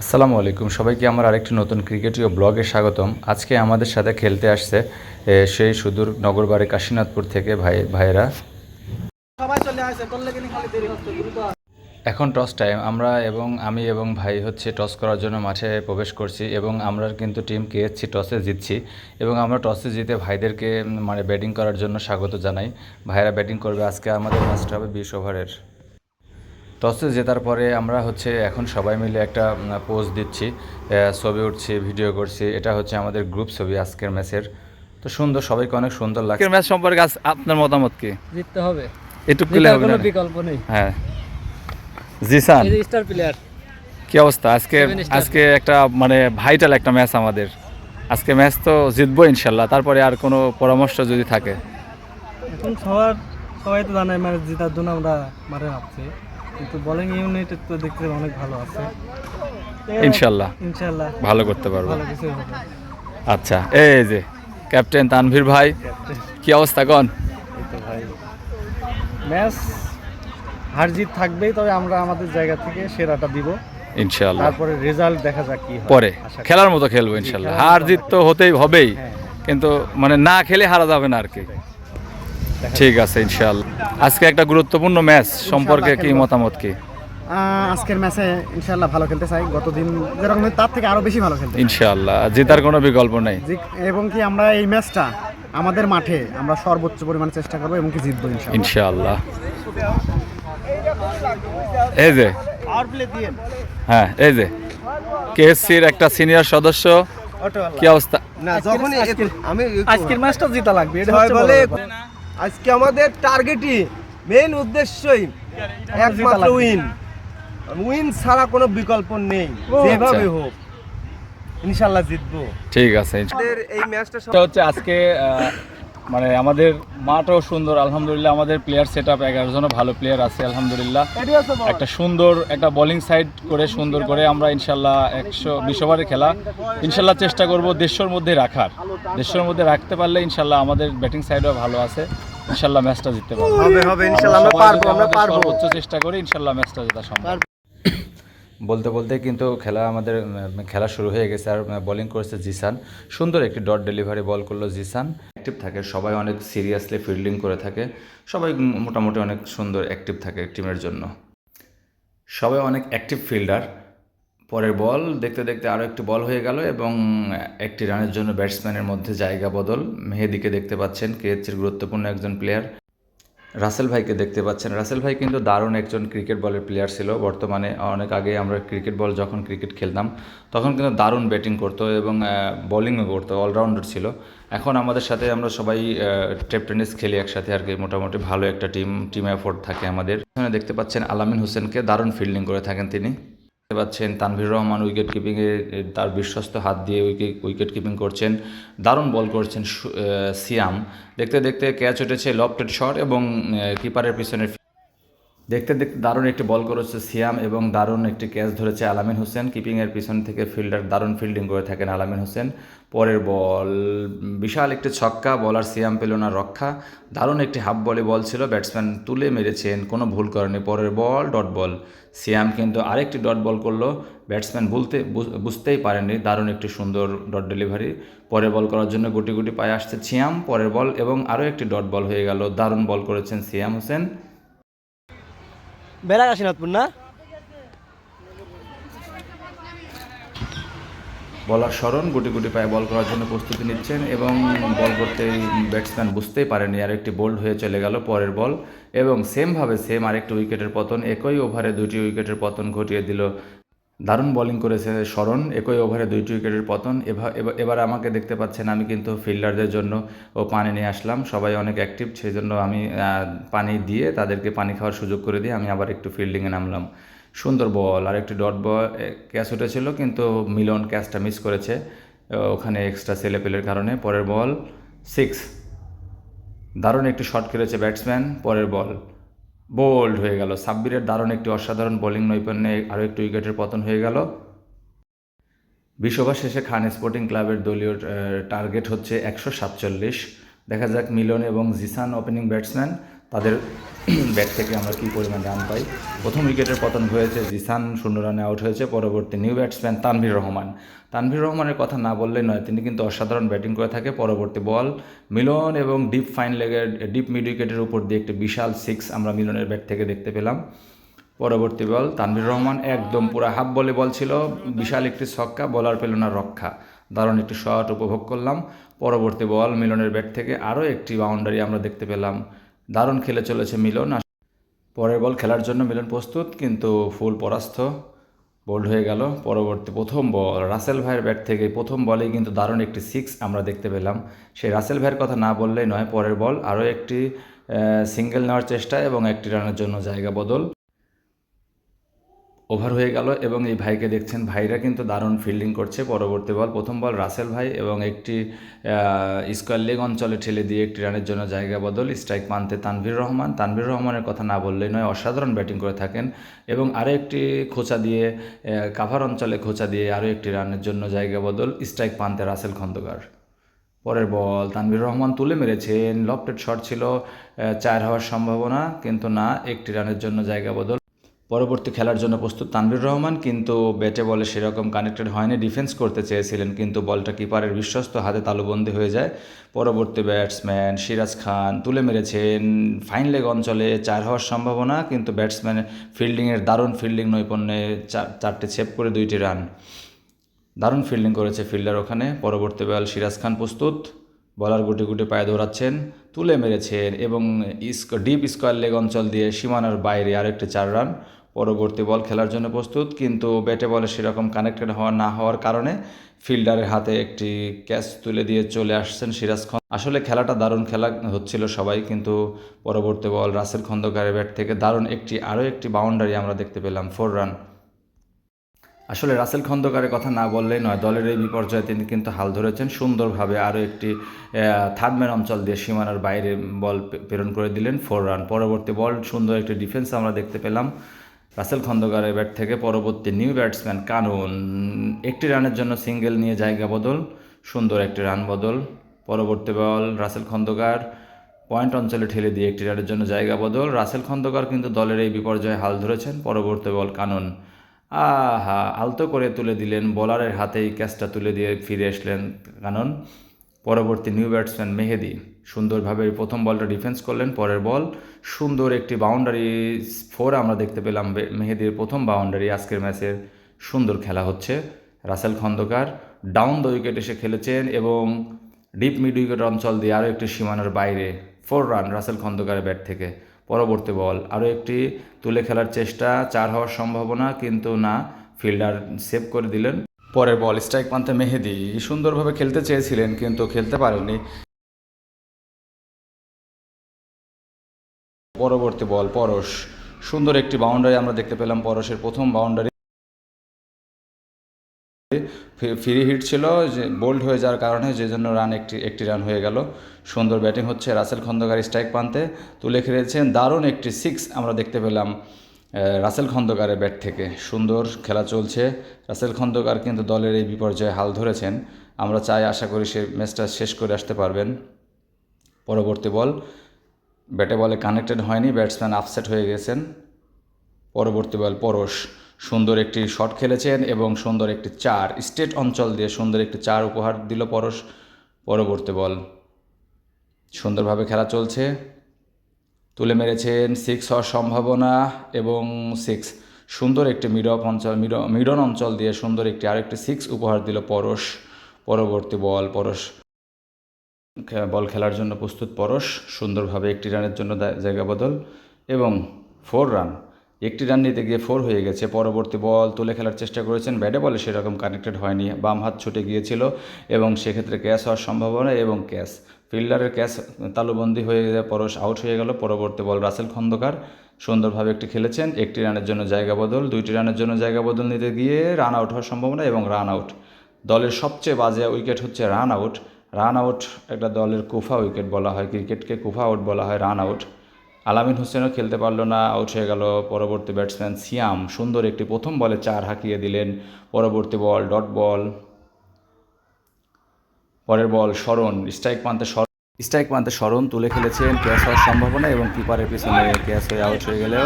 আসসালামু আলাইকুম সবাইকে আমার আরেকটি নতুন ক্রিকেটীয় ব্লগে স্বাগতম। আজকে আমাদের সাথে খেলতে আসছে সেই সুদূর নগরবাড়ি কাশীনাথপুর থেকে ভাইয়েরা। সবাই চলে আসে তোর লেগে খালি দেরি হচ্ছে দ্রুত। এখন টস টাইম। আমি এবং ভাই হচ্ছে টস করার জন্য মাঠে প্রবেশ করছি এবং আমরা কিন্তু টিম কেএসসি টসে জিতছি এবং আমরা টসে জিতে ভাইদেরকে মানে ব্যাটিং করার জন্য স্বাগত জানাই। ভাইয়েরা ব্যাটিং করবে। আজকে আমাদের ম্যাচটা হবে 20 ওভারের। টসে জেতার পরে আমরা হচ্ছে এখন সবাই মিলে একটা পোজ দিচ্ছি, ছবি উঠছি, ভিডিও করছি। এটা হচ্ছে আমাদের গ্রুপ ছবি আজকের ম্যাচের। তো সুন্দর, সবাইকে অনেক সুন্দর লাগছে। ম্যাচ সম্পর্কে আপনার মতামত কি? জিততে হবে, একটু ক্লিয়ার হবে কোনো না? বিকল্প নেই। হ্যাঁ, জিসান এই যে স্টার প্লেয়ার। কি অবস্থা আজকে? Seven star. আজকে একটা মানে ভাইটাল একটা ম্যাচ আমাদের। আজকে ম্যাচ তো জিতবো ইনশাল্লাহ। তারপরে আর কোনো পরামর্শ যদি থাকে? এখন সবাই তো জানে মানে জেতার জন্য আমরা মাঠে নামছি, কিন্তু বোলিং ইউনিট তো দেখতে অনেক ভালো আছে। ইনশাল্লাহ ইনশাআল্লাহ ভালো করতে পারবো। ভালো কিছু হবে। আচ্ছা, এই যে ক্যাপ্টেন তানভীর ভাই, কি অবস্থা কন? এই তো ভাই, ম্যাচ হার জিত থাকবেই, তবে আমরা আমাদের জায়গা থেকে সেরাটা দিব। ইনশাল্লাহ তারপরে রেজাল্ট দেখা যাক কি হয়। পরে আশা করি। খেলার মতো খেলবো ইনশাল্লাহ। খেলার হার মতো জিত আমরা তো হতেই হবেই, হ্যাঁ, কিন্তু মানে না খেলে হারা যাবে না আর কি। দেখা ঠিক আছে ইনশাল্লাহ। আজকে একটা গুরুত্বপূর্ণ ম্যাচ সম্পর্কে কি খেলবো। মতামত কি? আজকের ম্যাচে ইনশাআল্লাহ ভালো খেলতে চাই, গতদিন যেরকম তার থেকে আরো বেশি ভালো খেলতে চাই। ইনশাল্লাহ জেতার কোনো বিকল্প নেই। এবং কি আমরা এই ম্যাচটা আমাদের মাঠে আমরা সর্বোচ্চ পরিমাণে চেষ্টা করবো এবং কি জিতবো ইনশাআল্লাহ। ইনশাল্লাহ। এই যে হ্যাঁ, এই যে কেএসসির একটা সিনিয়র সদস্য, কি অবস্থা? না যখনই আমি আজকের ম্যাচটা জিতা লাগবে, এটা সবাই হচ্ছে বলে বড় ব্যাপার। আজকে আমাদের টার্গেটই মেইন উদ্দেশ্যই একমাত্র লাগবে। উইন ছাড়া কোনো বিকল্প নেই, যেভাবে হোক ইনশাল্লাহ জিতবো। ঠিক আছে আমাদের এই ম্যাচটা এটা হচ্ছে আজকে মানে আমাদের মাঠও সুন্দর আলহামদুলিল্লাহ। আমাদের প্লেয়ার সেট আপ 11 জনও ভালো প্লেয়ার আছে আলহামদুলিল্লাহ। একটা সুন্দর একটা বোলিং সাইড করে সুন্দর করে আমরা ইনশাল্লাহ 120 ওভারের খেলা ইনশাল্লাহ চেষ্টা করব দেশের মধ্যে রাখার। দেশের মধ্যে রাখতে পারলে ইনশাল্লাহ আমাদের ব্যাটিং সাইডও ভালো আছে, ইনশাল্লাহ ম্যাচটা জিততে পারবো। হবে ইনশাল্লাহ আমরা সবাই পারবো, যদি আমরা আমাদের পারবো। সর্বোচ্চ চেষ্টা করি ইনশাল্লাহ ম্যাচটা জেতা সম্ভব। বলতে বলতে কিন্তু খেলা শুরু হয়ে গেছে আর বোলিং করেছে জিসান। সুন্দর একটি ডট ডেলিভারি বল করলো জিসান। অ্যাক্টিভ থাকে সবাই, অনেক সিরিয়াসলি ফিল্ডিং করে থাকে সবাই, মোটামুটি অনেক সুন্দর অ্যাক্টিভ থাকে টিমের জন্য। সবাই অনেক অ্যাক্টিভ ফিল্ডার। পরের বল দেখতে দেখতে আরও একটি বল হয়ে গেল এবং একটি রানের জন্য ব্যাটসম্যানের মধ্যে জায়গা বদল। মেহেদিকে দেখতে পাচ্ছেন, কেএসসির গুরুত্বপূর্ণ একজন প্লেয়ার। রাসেল ভাইকে দেখতে পাচ্ছেন। রাসেল ভাই কিন্তু দারুণ একজন ক্রিকেট বলের প্লেয়ার ছিল বর্তমানে। অনেক আগে আমরা যখন ক্রিকেট খেলতাম তখন কিন্তু দারুণ ব্যাটিং করতো এবং বোলিংও করতো, অলরাউন্ডার ছিল। এখন আমাদের সাথে আমরা সবাই টেনিস খেলি একসাথে আর কি। মোটামুটি ভালো একটা টিম এফোর্ট থাকে আমাদের। এখানে দেখতে পাচ্ছেন আলামিন হোসেনকে, দারুণ ফিল্ডিং করে থাকেন তিনি। দেখতে পাচ্ছেন তানভীর রহমান উইকেট কিপিংয়ে তার বিশ্বস্ত হাত দিয়ে উইকেট কিপিং করছেন, দারুণ বল করছেন সিয়াম। দেখতে দেখতে ক্যাচ উঠেছে, লফটেড শট এবং কিপারের পিছনে দেখতে দেখতে দারুণ একটি বল করেছে সিয়াম এবং দারুণ একটি ক্যাচ ধরেছে আলামিন হোসেন। কিপিংয়ের পিছন থেকে ফিল্ডার দারুণ ফিল্ডিং করে থাকেন আলামিন হোসেন। পরের বল বিশাল একটি ছক্কা, বলার সিয়াম পেল না রক্ষা। দারুণ একটি হাফ বলে বল ছিল, ব্যাটসম্যান তুলে মেরেছেন, কোনো ভুল করেনি। পরের বল ডট বল। সিয়াম কিন্তু আরেকটি ডট বল করলো, ব্যাটসম্যান বুঝতেই পারেননি। দারুণ একটি সুন্দর ডট ডেলিভারি। পরের বল করার জন্য গুটি গুটি পায়ে আসছে সিয়াম। পরের বল এবং আরও একটি ডট বল হয়ে গেল। দারুণ বল করেছেন সিয়াম হোসেন। বেলা কাশীনাথপুর না বলার স্মরণ গুটি গুটি পায়ে বল করার জন্য প্রস্তুতি নিচ্ছেন এবং বল করতেই ব্যাটসম্যান বুঝতেই পারেনি, আরেকটি বোল্ড হয়ে চলে গেল পরের বল এবং সেম আরেকটি উইকেটের পতন। একই ওভারে 2টি উইকেটের পতন ঘটিয়ে দিল। দারুণ বোলিং করেছে শরণ, একই ওভারে 2টি উইকেটের পতন। এবার আমাকে দেখতে পাচ্ছেন, আমি কিন্তু ফিল্ডারদের জন্য পানি নিয়ে আসলাম। সবাই অনেক অ্যাক্টিভ, সেই জন্য আমি পানি দিয়ে তাদেরকে পানি খাওয়ার সুযোগ করে দিয়ে আমি আবার একটু ফিল্ডিংয়ে নামলাম। সুন্দর বল, আর একটি ডট বল ক্যাচ উঠেছিল কিন্তু মিলন ক্যাচটা মিস করেছে ওখানে এক্সট্রা ছেলেপেলের কারণে। পরের বল 6, দারুণ একটি শট খেলেছে ব্যাটসম্যান। পরের বল বোল্ড হয়ে গেল। সাব্বিরের দারুণ একটি অসাধারণ বোলিং নৈপুণ্যে আরও একটি উইকেটের পতন হয়ে গেল। 20 ওভার শেষে খান স্পোর্টিং ক্লাবের দলীয় টার্গেট হচ্ছে 147। দেখা যাক মিলন এবং জিসান ওপেনিং ব্যাটসম্যান, তাদের ব্যাট থেকে আমরা কী পরিমাণ রান পাই। প্রথম উইকেটের পতন হয়েছে, জিসান 0 রানে আউট হয়েছে। পরবর্তী নিউ ব্যাটসম্যান তানভীর রহমানের কথা না বললেই নয়, তিনি কিন্তু অসাধারণ ব্যাটিং করে থাকে। পরবর্তী বল মিলন এবং ডিপ ফাইন লেগের ডিপ মিড উইকেটের উপর দিয়ে একটি বিশাল 6 আমরা মিলনের ব্যাট থেকে দেখতে পেলাম। পরবর্তী বল তানভীর রহমান একদম পুরো হাফ বলে বল ছিল, বিশাল একটি ছক্কা, বলার পেল না রক্ষা, দারুণ একটি শট উপভোগ করলাম। পরবর্তী বল মিলনের ব্যাট থেকে আরও একটি বাউন্ডারি আমরা দেখতে পেলাম, দারুণ খেলে চলেছে মিলন। পরের বল খেলার জন্য মিলন প্রস্তুত, কিন্তু ফুল পরাস্ত, বোল্ড হয়ে গেল। পরবর্তী প্রথম বল রাসেল ভাইয়ের ব্যাট থেকে প্রথম বলেই কিন্তু দারুণ একটি 6 আমরা দেখতে পেলাম। সেই রাসেল ভাইয়ের কথা না বললেই নয়, পরের বল আরও একটি সিঙ্গেল নেওয়ার চেষ্টা এবং একটি রানের জন্য জায়গা বদল, ওভার হয়ে গেল। এবং এই ভাইকে দেখছেন, ভাইরা কিন্তু দারুণ ফিল্ডিং করছে। পরবর্তী বল প্রথম বল রাসেল ভাই এবং একটি স্কোয়ার লেগ অঞ্চলে ঠেলে দিয়ে একটি রানের জন্য জায়গা বদল। স্ট্রাইক পানতে তানভীর রহমানের কথা না বললেই নয়, অসাধারণ ব্যাটিং করে থাকেন। এবং আরও একটি খোঁচা দিয়ে কাভার অঞ্চলে খোঁচা দিয়ে আরও একটি রানের জন্য জায়গা বদল। স্ট্রাইক পানতে রাসেল খন্দকার। পরের বল তানভীর রহমান তুলে মেরেছেন, লফটেড শট ছিল, 4 হওয়ার সম্ভাবনা, কিন্তু না, একটি রানের জন্য জায়গা বদল। পরবর্তী খেলার জন্য প্রস্তুত তানভীর রহমান, কিন্তু ব্যাটে বলে সেরকম কানেক্টেড হয়নি। ডিফেন্স করতে চেয়েছিলেন, কিন্তু বলটা কিপারের বিশ্বস্ত হাতে তালুবন্দি হয়ে যায়। পরবর্তী ব্যাটসম্যান সিরাজ খান তুলে মেরেছেন ফাইন লেগ অঞ্চলে, 4 হওয়ার সম্ভাবনা, কিন্তু ব্যাটসম্যানের ফিল্ডিংয়ের দারুণ ফিল্ডিং নৈপুণ্যে 4টে সেভ করে 2টি রান, দারুণ ফিল্ডিং করেছে ফিল্ডার ওখানে। পরবর্তী বল সিরাজ খান প্রস্তুত, বলার গুটি গুটি পায়ে দৌড়াচ্ছেন, তুলে মেরেছেন এবং ডিপ স্কোয়ার লেগ অঞ্চল দিয়ে সীমানার বাইরে আরেকটি 4 রান। পরবর্তী বল খেলার জন্য প্রস্তুত, কিন্তু ব্যাটে বলে সেরকম কানেক্টেড না হওয়ার কারণে ফিল্ডারের হাতে একটি ক্যাচ তুলে দিয়ে চলে আসছেন সিরাজ খান। আসলে খেলাটা দারুণ খেলা হচ্ছিল সবাই, কিন্তু পরবর্তী বল রাসেল খন্দকারের ব্যাট থেকে দারুণ আরও একটি বাউন্ডারি আমরা দেখতে পেলাম, 4 রান। আসলে রাসেল খন্দকারের কথা না বললেই নয়, দলের এই বিপর্যয়ে তিনি কিন্তু হাল ধরেছেন সুন্দরভাবে। আরও একটি থার্ড ম্যান অঞ্চল দিয়ে সীমানার বাইরে বল প্রেরণ করে দিলেন, 4 রান। পরবর্তী বল সুন্দর একটি ডিফেন্স আমরা দেখতে পেলাম রাসেল খন্দকারের ব্যাট থেকে। পরবর্তী নিউ ব্যাটসম্যান কানুন, একটি রানের জন্য সিঙ্গেল নিয়ে জায়গা বদল, সুন্দর একটি রান বদল। পরবর্তী বল রাসেল খন্দকার পয়েন্ট অঞ্চলে ঠেলে দিয়ে একটি রানের জন্য জায়গা বদল। রাসেল খন্দকার কিন্তু দলের এই বিপর্যয়ে হাল ধরেছেন। পরবর্তী বল কানুন, আলতো করে তুলে দিলেন, বলারের হাতেই ক্যাচটা তুলে দিয়ে ফিরে আসলেন কানুন। পরবর্তী নিউ ব্যাটসম্যান মেহেদি সুন্দরভাবে প্রথম বলটা ডিফেন্স করলেন। পরের বল সুন্দর একটি বাউন্ডারি 4 আমরা দেখতে পেলাম, মেহেদির প্রথম বাউন্ডারি আজকের ম্যাচের। সুন্দর খেলা হচ্ছে। Rasel Khandakar down the wicket এসে খেলেছেন এবং ডিপ মিড উইকেট অঞ্চল দিয়ে আরও একটি সীমানার বাইরে, 4 রান রাসেল খন্দকারের ব্যাট থেকে। পরবর্তী বল আরও একটি তুলে খেলার চেষ্টা, 4 হওয়ার সম্ভাবনা, কিন্তু না, ফিল্ডার সেভ করে দিলেন। পরের বল স্ট্রাইক পান্তে মেহেদি সুন্দরভাবে খেলতে চেয়েছিলেন, কিন্তু খেলতে পারেননি। পরবর্তী বল পরশ, সুন্দর একটি বাউন্ডারি আমরা দেখতে পেলাম, পরশের প্রথম বাউন্ডারি। ফ্রি হিট ছিল, যে বোল্ড হয়ে যাওয়ার কারণে যে জন্য একটি রান হয়ে গেল। সুন্দর ব্যাটিং হচ্ছে রাসেল খন্দকার, স্ট্রাইক পান্তে তুলে খেলেছেন, দারুণ একটি 6 আমরা দেখতে পেলাম রাসেল খন্দকারের ব্যাট থেকে। সুন্দর খেলা চলছে। রাসেল খন্দকার কিন্তু দলের এই বিপর্যয়ে হাল ধরেছেন। আমরা আশা করি সে ম্যাচটা শেষ করে আসতে পারবেন। পরবর্তী বল ব্যাটে বলে কানেক্টেড হয়নি, ব্যাটসম্যান আপসেট হয়ে গেছেন। পরবর্তী বল পরশ সুন্দর একটি শট খেলেছেন এবং সুন্দর একটি 4 স্টেট অঞ্চল দিয়ে সুন্দর একটি 4 উপহার দিল পরশ। পরবর্তী বল সুন্দরভাবে খেলা চলছে, তুলে মেরেছেন, 6 হওয়ার সম্ভাবনা এবং 6, সুন্দর একটি মিডন অঞ্চল দিয়ে সুন্দর আরেকটি 6 উপহার দিল পরশ। পরবর্তী বল বল খেলার জন্য প্রস্তুত পরশ, সুন্দরভাবে একটি রানের জন্য জায়গা বদল এবং 4 রান। একটি রান নিতে গিয়ে 4 হয়ে গেছে। পরবর্তী বল তুলে খেলার চেষ্টা করেছেন, ব্যাটে বলে সেরকম কানেক্টেড হয়নি, বাম হাত ছুটে গিয়েছিল এবং সেক্ষেত্রে ক্যাচ হওয়ার সম্ভাবনা এবং ক্যাচ, ফিল্ডারের ক্যাচ তালুবন্দি হয়ে যায়, পরশ আউট হয়ে গেল। পরবর্তী বল রাসেল খন্দকার সুন্দরভাবে একটি খেলেছেন, একটি রানের জন্য জায়গা বদল, 2টি রানের জন্য জায়গা বদল নিতে গিয়ে রান আউট হওয়ার সম্ভাবনা এবং রান আউট। দলের সবচেয়ে বাজে উইকেট হচ্ছে রান আউট একটা দলের কুফা উইকেট বলা হয়, ক্রিকেটকে কুফা আউট বলা হয়, রান আউট। আলামিন হোসেনও খেলতে পারলো না, আউট হয়ে গেল। পরবর্তী ব্যাটসম্যান সিয়াম সুন্দর একটি প্রথম বলে 4 হাঁকিয়ে দিলেন। পরবর্তী বল ডট বল, পরের বল স্মরণ, স্ট্রাইক পান্তে স্ট্রাইক মানতে স্মরণ তুলে খেলেছেন, ক্যাচ হওয়ার সম্ভাবনা এবং কিপারের পিছনে ক্যাচ হয়ে আউট হয়ে গেলেও